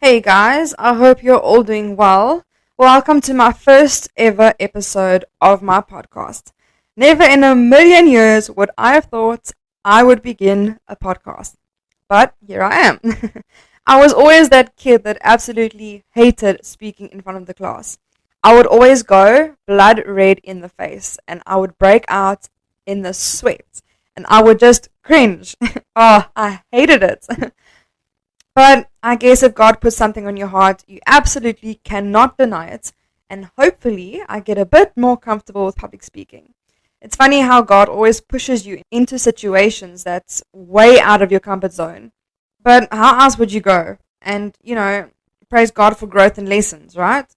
Hey guys, I hope you're all doing well. Welcome to my first ever episode of my podcast. Never in a million years would I have thought I would begin a podcast. But here I am. I was always that kid that absolutely hated speaking in front of the class. I would always go blood red in the face and I would break out in the sweat and I would just cringe. Oh, I hated it. But I guess if God puts something on your heart, you absolutely cannot deny it. And hopefully, I get a bit more comfortable with public speaking. It's funny how God always pushes you into situations that's way out of your comfort zone. But how else would you go? And, praise God for growth and lessons, right?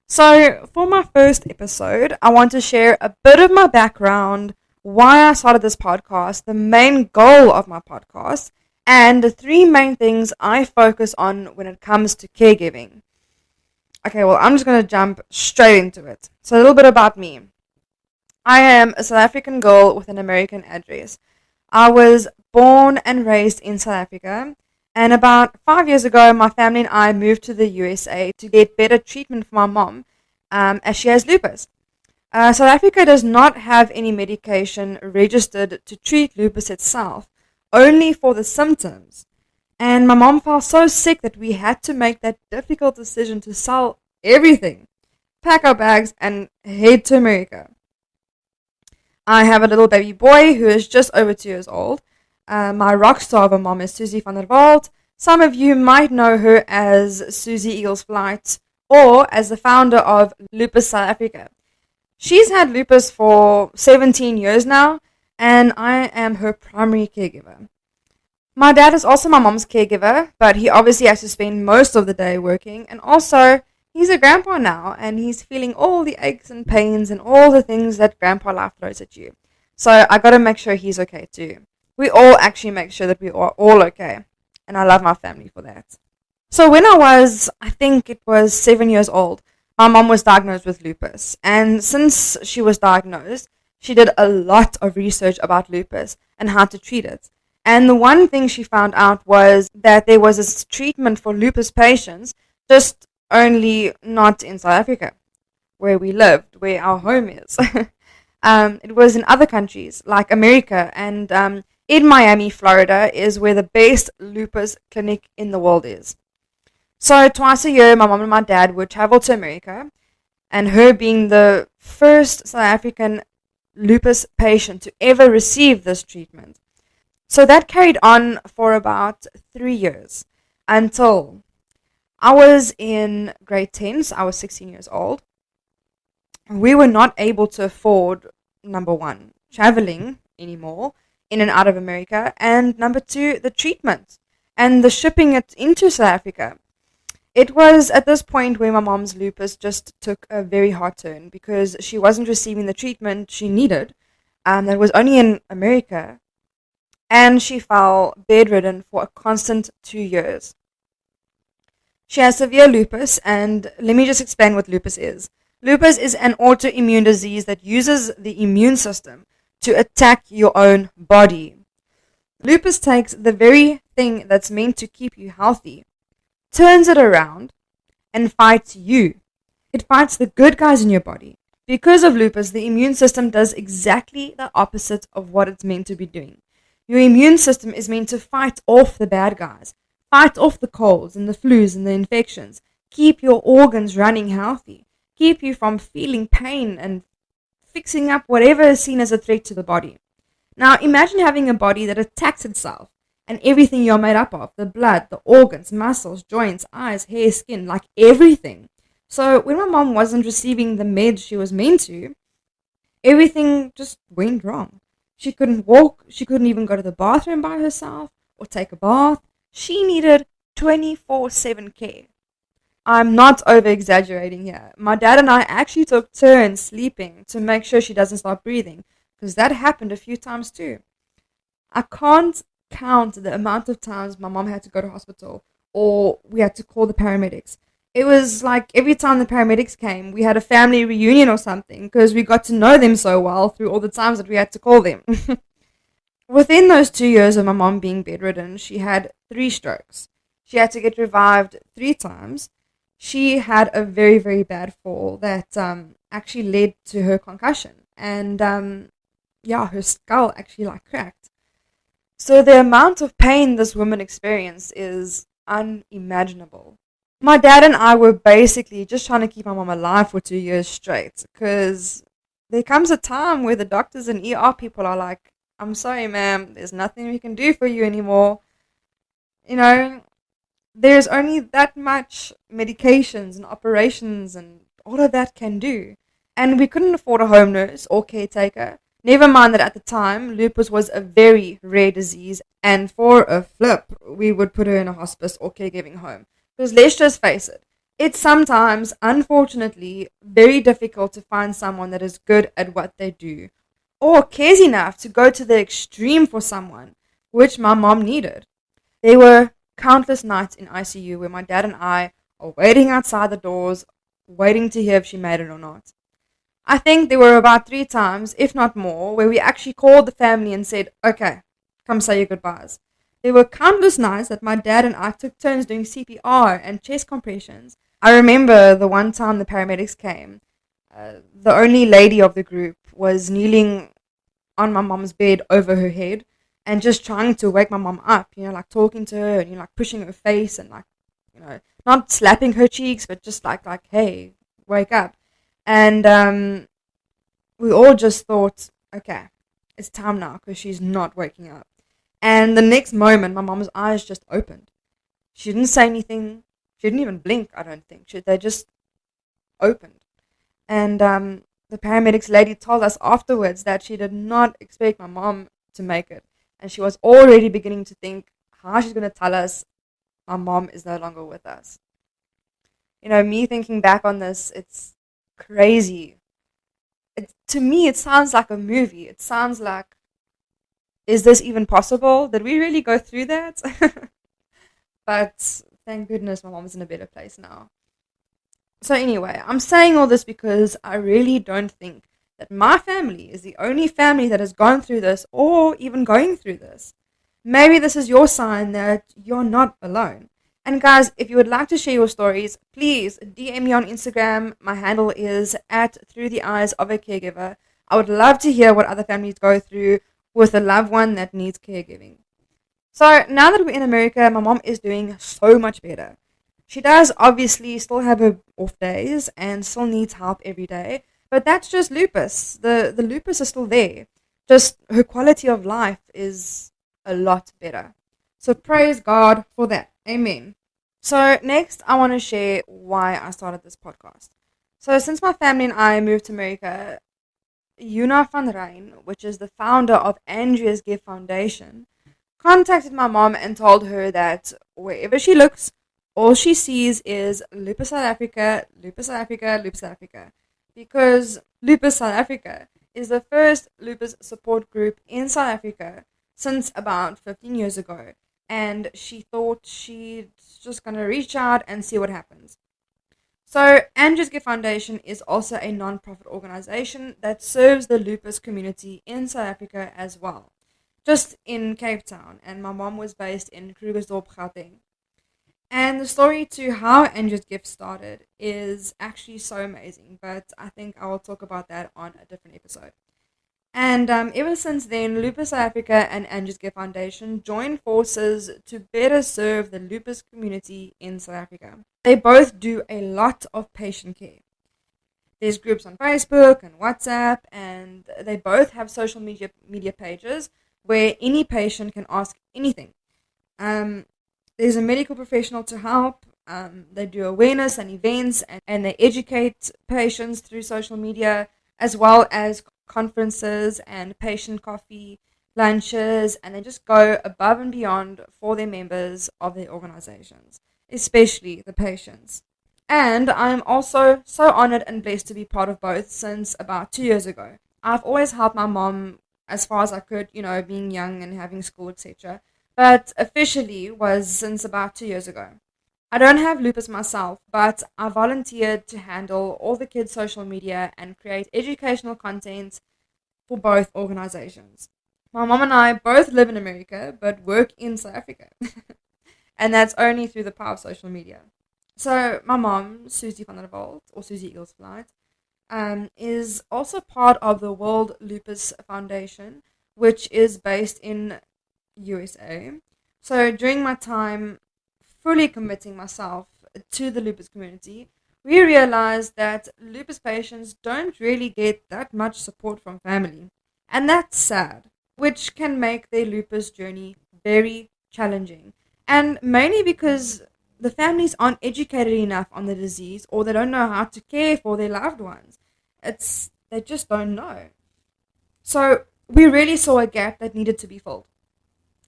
So, for my first episode, I want to share a bit of my background, why I started this podcast, the main goal of my podcast, and the three main things I focus on when it comes to caregiving. Okay, well, I'm just going to jump straight into it. So a little bit about me. I am a South African girl with an American address. I was born and raised in South Africa, and about 5 years ago, my family and I moved to the USA to get better treatment for my mom, as she has lupus. South Africa does not have any medication registered to treat lupus itself, only for the symptoms. And my mom felt so sick that we had to make that difficult decision to sell everything, pack our bags, and head to America. I have a little baby boy who is just over 2 years old. My rock star of a mom is Susie van der Walt. Some of you might know her as Susie Eagles Flight or as the founder of Lupus South Africa. She's had lupus for 17 years now, and I am her primary caregiver. My dad is also my mom's caregiver, but he obviously has to spend most of the day working, and also he's a grandpa now, and he's feeling all the aches and pains and all the things that grandpa life throws at you. So I gotta make sure he's okay too. We all actually make sure that we are all okay, and I love my family for that. So when I think it was 7 years old, my mom was diagnosed with lupus, and since she was diagnosed, she did a lot of research about lupus and how to treat it. And the one thing she found out was that there was a treatment for lupus patients, just only not in South Africa, where we lived, where our home is. It was in other countries, like America, and in Miami, Florida, is where the best lupus clinic in the world is. So twice a year, my mom and my dad would travel to America, and her being the first South African lupus patient to ever receive this treatment. So that carried on for about 3 years until I was in grade 10, so I was 16 years old. We were not able to afford, number one, traveling anymore in and out of America, and number two, the treatment and the shipping it into South Africa. It was at this point where my mom's lupus just took a very hard turn because she wasn't receiving the treatment she needed. That was only in America. And she fell bedridden for a constant 2 years. She has severe lupus, and let me just explain what lupus is. Lupus is an autoimmune disease that uses the immune system to attack your own body. Lupus takes the very thing that's meant to keep you healthy, turns it around, and fights you. It fights the good guys in your body. Because of lupus, the immune system does exactly the opposite of what it's meant to be doing. Your immune system is meant to fight off the bad guys, fight off the colds and the flus and the infections, keep your organs running healthy, keep you from feeling pain and fixing up whatever is seen as a threat to the body. Now imagine having a body that attacks itself and everything you're made up of, the blood, the organs, muscles, joints, eyes, hair, skin, like everything. So when my mom wasn't receiving the meds she was meant to, everything just went wrong. She couldn't walk, she couldn't even go to the bathroom by herself or take a bath. She needed 24/7 care. I'm not over-exaggerating here. My dad and I actually took turns sleeping to make sure she doesn't stop breathing, because that happened a few times too. I can't count the amount of times my mom had to go to hospital or we had to call the paramedics. It was like every time the paramedics came, we had a family reunion or something because we got to know them so well through all the times that we had to call them. Within those 2 years of my mom being bedridden, she had 3 strokes. She had to get revived 3 times. She had a very, very bad fall that actually led to her concussion. And her skull actually cracked. So the amount of pain this woman experienced is unimaginable. My dad and I were basically just trying to keep my mom alive for 2 years straight, because there comes a time where the doctors and ER people are like, I'm sorry, ma'am, there's nothing we can do for you anymore. You know, there's only that much medications and operations and all of that can do. And we couldn't afford a home nurse or caretaker. Never mind that at the time, lupus was a very rare disease, and for a flip, we would put her in a hospice or caregiving home. Because let's just face it, it's sometimes, unfortunately, very difficult to find someone that is good at what they do, or cares enough to go to the extreme for someone, which my mom needed. There were countless nights in ICU where my dad and I are waiting outside the doors, waiting to hear if she made it or not. I think there were about 3 times, if not more, where we actually called the family and said, okay, come say your goodbyes. There were countless nights that my dad and I took turns doing CPR and chest compressions. I remember the one time the paramedics came, the only lady of the group was kneeling on my mom's bed over her head and just trying to wake my mom up, talking to her and, pushing her face and, not slapping her cheeks, but just like, hey, wake up. And we all just thought, okay, it's time now because she's not waking up. And the next moment, my mom's eyes just opened. She didn't say anything. She didn't even blink, I don't think. They just opened. And the paramedics lady told us afterwards that she did not expect my mom to make it. And she was already beginning to think how she's going to tell us my mom is no longer with us. Me thinking back on this, it's crazy. To me, it sounds like a movie. It sounds like, is this even possible? Did we really go through that? But thank goodness my mom's in a better place now. So anyway, I'm saying all this because I really don't think that my family is the only family that has gone through this or even going through this. Maybe this is your sign that you're not alone. And guys, if you would like to share your stories, please DM me on Instagram. My handle is @throughtheeyesofacaregiver. I would love to hear what other families go through with a loved one that needs caregiving. So now that we're in America, my mom is doing so much better. She does obviously still have her off days and still needs help every day, but that's just lupus. The lupus is still there. Just her quality of life is a lot better. So praise God for that. Amen. So next, I want to share why I started this podcast. So since my family and I moved to America, Una van Rijn, which is the founder of Andrea's Gift Foundation, contacted my mom and told her that wherever she looks, all she sees is Lupus South Africa, Lupus South Africa, Lupus South Africa. Because Lupus South Africa is the first lupus support group in South Africa since about 15 years ago. And she thought she's just going to reach out and see what happens. So, Andrew's Gift Foundation is also a non-profit organization that serves the lupus community in South Africa as well, just in Cape Town. And my mom was based in Krugersdorp, Gauteng. And the story to how Andrew's Gift started is actually so amazing, but I think I will talk about that on a different episode. And ever since then, Lupus South Africa and Andrew's Gift Foundation joined forces to better serve the lupus community in South Africa. They both do a lot of patient care. There's groups on Facebook and WhatsApp, and they both have social media pages where any patient can ask anything. There's a medical professional to help. They do awareness and events, and they educate patients through social media, as well as conferences and patient coffee, lunches, and they just go above and beyond for their members of their organizations, especially the patients. And I'm also so honored and blessed to be part of both since about 2 years ago. I've always helped my mom as far as I could, being young and having school, etc. But officially was since about 2 years ago. I don't have lupus myself, but I volunteered to handle all the kids' social media and create educational content for both organizations. My mom and I both live in America, but work in South Africa. And that's only through the power of social media. So my mom, Susie van der Walt, or Susie Eaglesflight, is also part of the World Lupus Foundation, which is based in USA. So during my time fully committing myself to the lupus community, we realized that lupus patients don't really get that much support from family. And that's sad, which can make their lupus journey very challenging. And mainly because the families aren't educated enough on the disease, or they don't know how to care for their loved ones. They just don't know. So we really saw a gap that needed to be filled.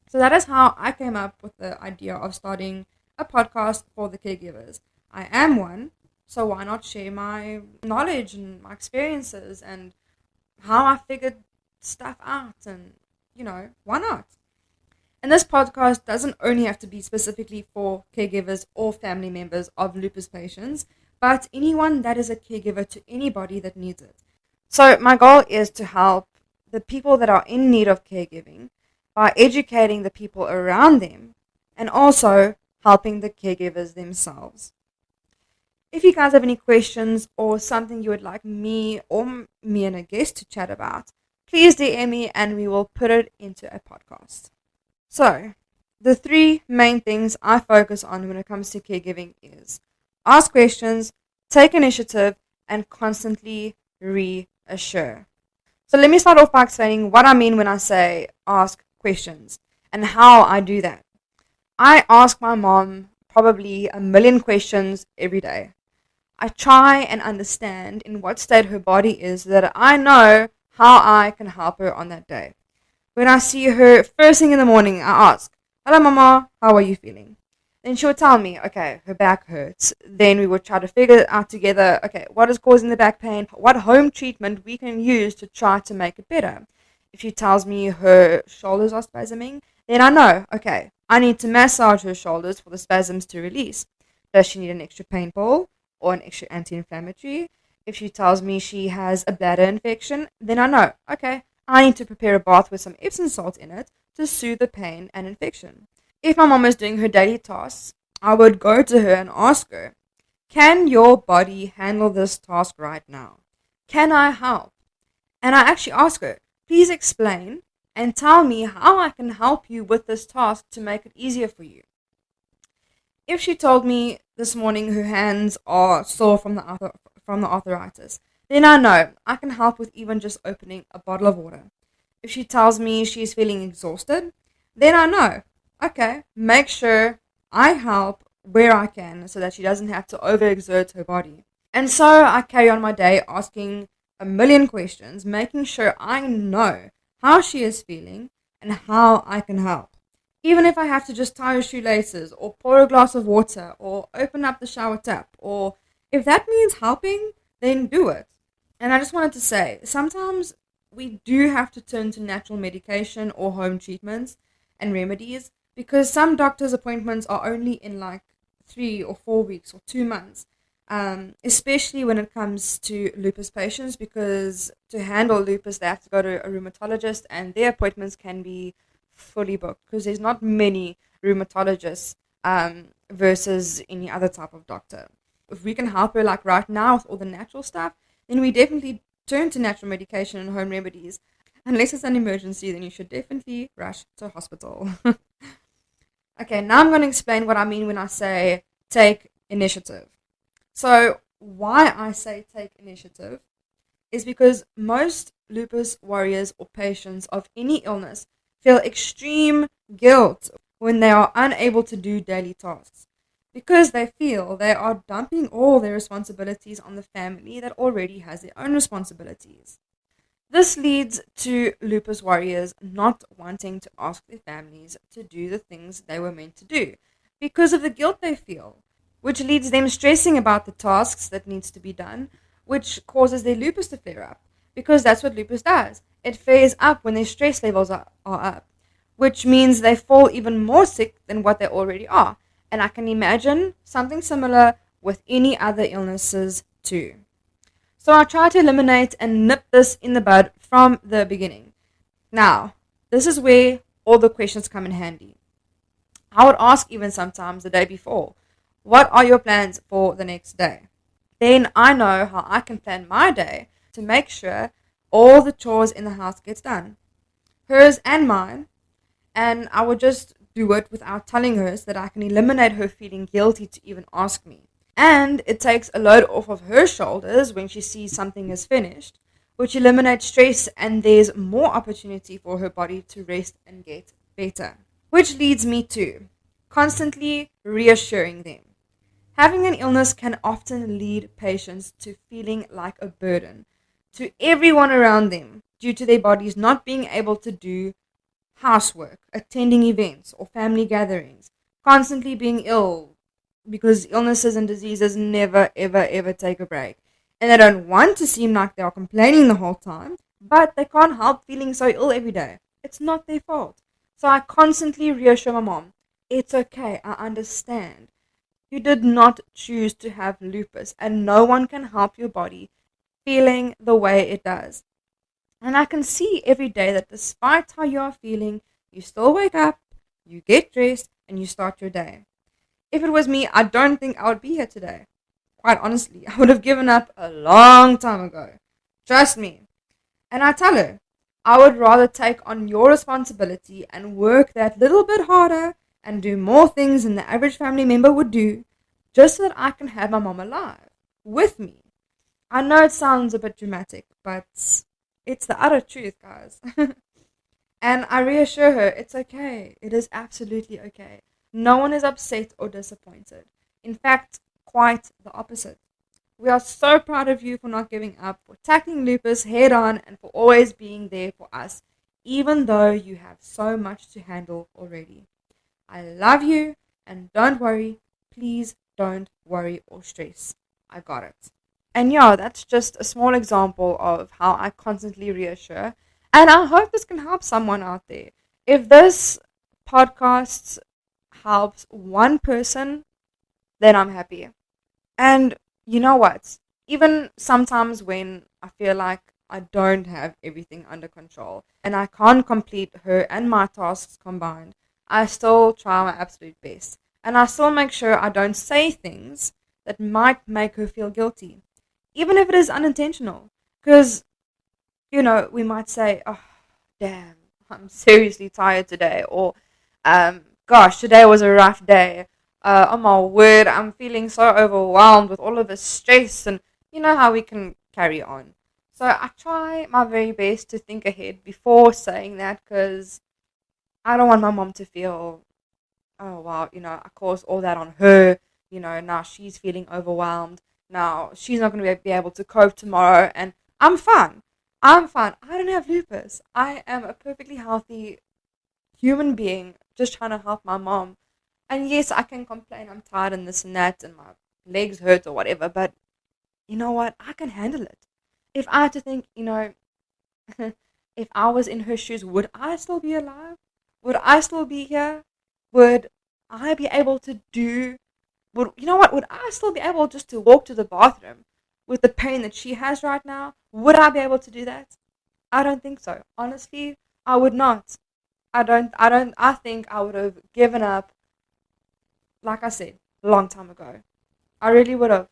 So that is how I came up with the idea of starting a podcast for the caregivers. I am one, so why not share my knowledge and my experiences and how I figured stuff out, and why not? And this podcast doesn't only have to be specifically for caregivers or family members of lupus patients, but anyone that is a caregiver to anybody that needs it. So my goal is to help the people that are in need of caregiving by educating the people around them and also helping the caregivers themselves. If you guys have any questions or something you would like me and a guest to chat about, please DM me and we will put it into a podcast. So, the 3 main things I focus on when it comes to caregiving is ask questions, take initiative, and constantly reassure. So let me start off by explaining what I mean when I say ask questions and how I do that. I ask my mom probably 1 million questions every day. I try and understand in what state her body is so that I know how I can help her on that day. When I see her first thing in the morning, I ask, "Hello, Mama, how are you feeling?" Then she would tell me, okay, her back hurts. Then we would try to figure it out together, okay, what is causing the back pain? What home treatment we can use to try to make it better? If she tells me her shoulders are spasming, then I know, okay, I need to massage her shoulders for the spasms to release. Does she need an extra pain ball or an extra anti-inflammatory? If she tells me she has a bladder infection, then I know, okay, I need to prepare a bath with some Epsom salt in it to soothe the pain and infection. If my mom is doing her daily tasks, I would go to her and ask her, can your body handle this task right now? Can I help? And I actually ask her, please explain and tell me how I can help you with this task to make it easier for you. If she told me this morning her hands are sore from the arthritis, then I know I can help with even just opening a bottle of water. If she tells me she's feeling exhausted, then I know, okay, make sure I help where I can so that she doesn't have to overexert her body. And so I carry on my day asking 1 million questions, making sure I know how she is feeling and how I can help. Even if I have to just tie her shoelaces or pour a glass of water or open up the shower tap, or if that means helping, then do it. And I just wanted to say, sometimes we do have to turn to natural medication or home treatments and remedies because some doctor's appointments are only in like 3 or 4 weeks or 2 months, especially when it comes to lupus patients, because to handle lupus, they have to go to a rheumatologist and their appointments can be fully booked because there's not many rheumatologists versus any other type of doctor. If we can help her like right now with all the natural stuff, then we definitely turn to natural medication and home remedies. Unless it's an emergency, then you should definitely rush to hospital. Okay, now I'm going to explain what I mean when I say take initiative. So why I say take initiative is because most lupus warriors or patients of any illness feel extreme guilt when they are unable to do daily tasks, because they feel they are dumping all their responsibilities on the family that already has their own responsibilities. This leads to lupus warriors not wanting to ask their families to do the things they were meant to do because of the guilt they feel, which leads them stressing about the tasks that needs to be done, which causes their lupus to flare up, because that's what lupus does. It flares up when their stress levels are up, which means they fall even more sick than what they already are. And I can imagine something similar with any other illnesses too. So I try to eliminate and nip this in the bud from the beginning. Now, this is where all the questions come in handy. I would ask even sometimes the day before, what are your plans for the next day? Then I know how I can plan my day to make sure all the chores in the house gets done, hers and mine, and I would just do it without telling her so that I can eliminate her feeling guilty to even ask me. And it takes a load off of her shoulders when she sees something is finished, which eliminates stress and there's more opportunity for her body to rest and get better. Which leads me to constantly reassuring them. Having an illness can often lead patients to feeling like a burden to everyone around them due to their bodies not being able to do housework, attending events or family gatherings, constantly being ill because illnesses and diseases never, ever, ever take a break. And they don't want to seem like they are complaining the whole time, but they can't help feeling so ill every day. It's not their fault. So I constantly reassure my mom, it's okay, I understand. You did not choose to have lupus, and no one can help your body feeling the way it does. And I can see every day that despite how you are feeling, you still wake up, you get dressed, and you start your day. If it was me, I don't think I would be here today. Quite honestly, I would have given up a long time ago. Trust me. And I tell her, I would rather take on your responsibility and work that little bit harder and do more things than the average family member would do, just so that I can have my mom alive with me. I know it sounds a bit dramatic, but it's the utter truth, guys. And I reassure her, it's okay. It is absolutely okay. No one is upset or disappointed. In fact, quite the opposite. We are so proud of you for not giving up, for tackling lupus head on, and for always being there for us, even though you have so much to handle already. I love you, and don't worry. Please don't worry or stress. I got it. And yeah, that's just a small example of how I constantly reassure. And I hope this can help someone out there. If this podcast helps one person, then I'm happy. And you know what? Even sometimes when I feel like I don't have everything under control and I can't complete her and my tasks combined, I still try my absolute best. And I still make sure I don't say things that might make her feel guilty, even if it is unintentional. Because, we might say, oh, damn, I'm seriously tired today. Or, gosh, today was a rough day. Oh my word, I'm feeling so overwhelmed with all of this stress. And you know how we can carry on. So I try my very best to think ahead before saying that, because I don't want my mom to feel, oh wow, I caused all that on her. Now she's feeling overwhelmed. Now she's not going to be able to cope tomorrow, and I'm fine. I'm fine. I don't have lupus. I am a perfectly healthy human being just trying to help my mom. And yes, I can complain I'm tired and this and that and my legs hurt or whatever, but you know what? I can handle it. If I had to think, if I was in her shoes, would I still be alive? Would I still be here? Would I be able to would I still be able just to walk to the bathroom with the pain that she has right now? Would I be able to do that? I don't think so. Honestly, I would not. I think I would have given up, like I said, a long time ago. I really would have.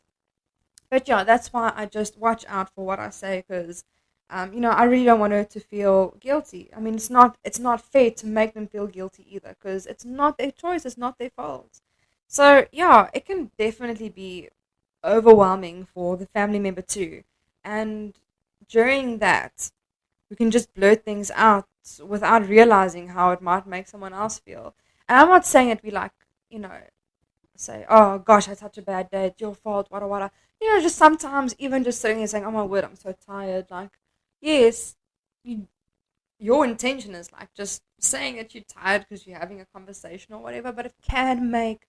But yeah, that's why I just watch out for what I say, because, I really don't want her to feel guilty. I mean, it's not fair to make them feel guilty either, because it's not their choice, it's not their fault. So yeah, it can definitely be overwhelming for the family member too. And during that, we can just blurt things out without realizing how it might make someone else feel. And I'm not saying it be like, you know, say, oh gosh, I had such a bad day, it's your fault, wada wada. Just sometimes even just sitting there saying, oh my word, I'm so tired. Like, yes, you, your intention is like just saying that you're tired because you're having a conversation or whatever, but it can make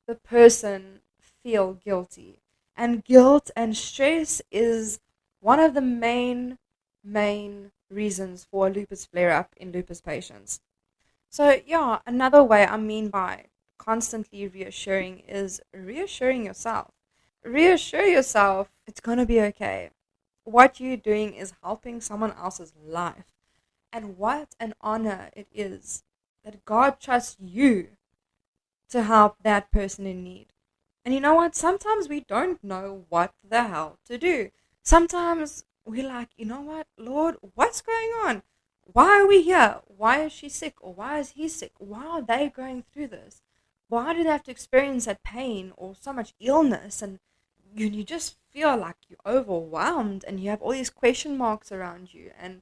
the person feel guilty. And guilt and stress is one of the main reasons for a lupus flare up in lupus patients. So, yeah, another way I mean by constantly reassuring is reassuring yourself. Reassure yourself it's going to be okay. What you're doing is helping someone else's life. And what an honor it is that God trusts you to help that person in need. And you know what? Sometimes we don't know what the hell to do. Sometimes we're like, you know what, Lord, what's going on? Why are we here? Why is she sick? Or why is he sick? Why are they going through this? Why do they have to experience that pain or so much illness? And you just feel like you're overwhelmed and you have all these question marks around you. And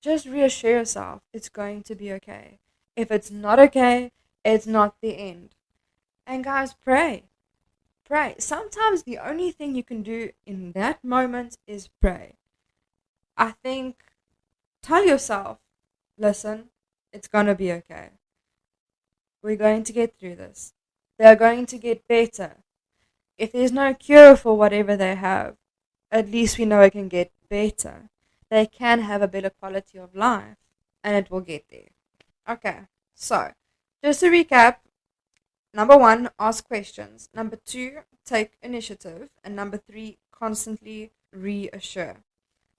just reassure yourself it's going to be okay. If it's not okay, it's not the end. And guys, pray. Pray. Sometimes the only thing you can do in that moment is pray. I think tell yourself, listen, it's going to be okay. We're going to get through this. They're going to get better. If there's no cure for whatever they have, at least we know it can get better. They can have a better quality of life, and it will get there. Okay, so just to recap, number 1, ask questions. Number 2, take initiative. And number 3, constantly reassure.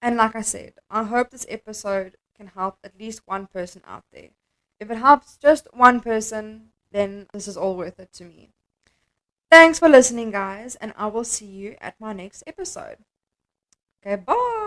And like I said, I hope this episode can help at least one person out there. If it helps just one person, then this is all worth it to me. Thanks for listening, guys, and I will see you at my next episode. Okay, bye.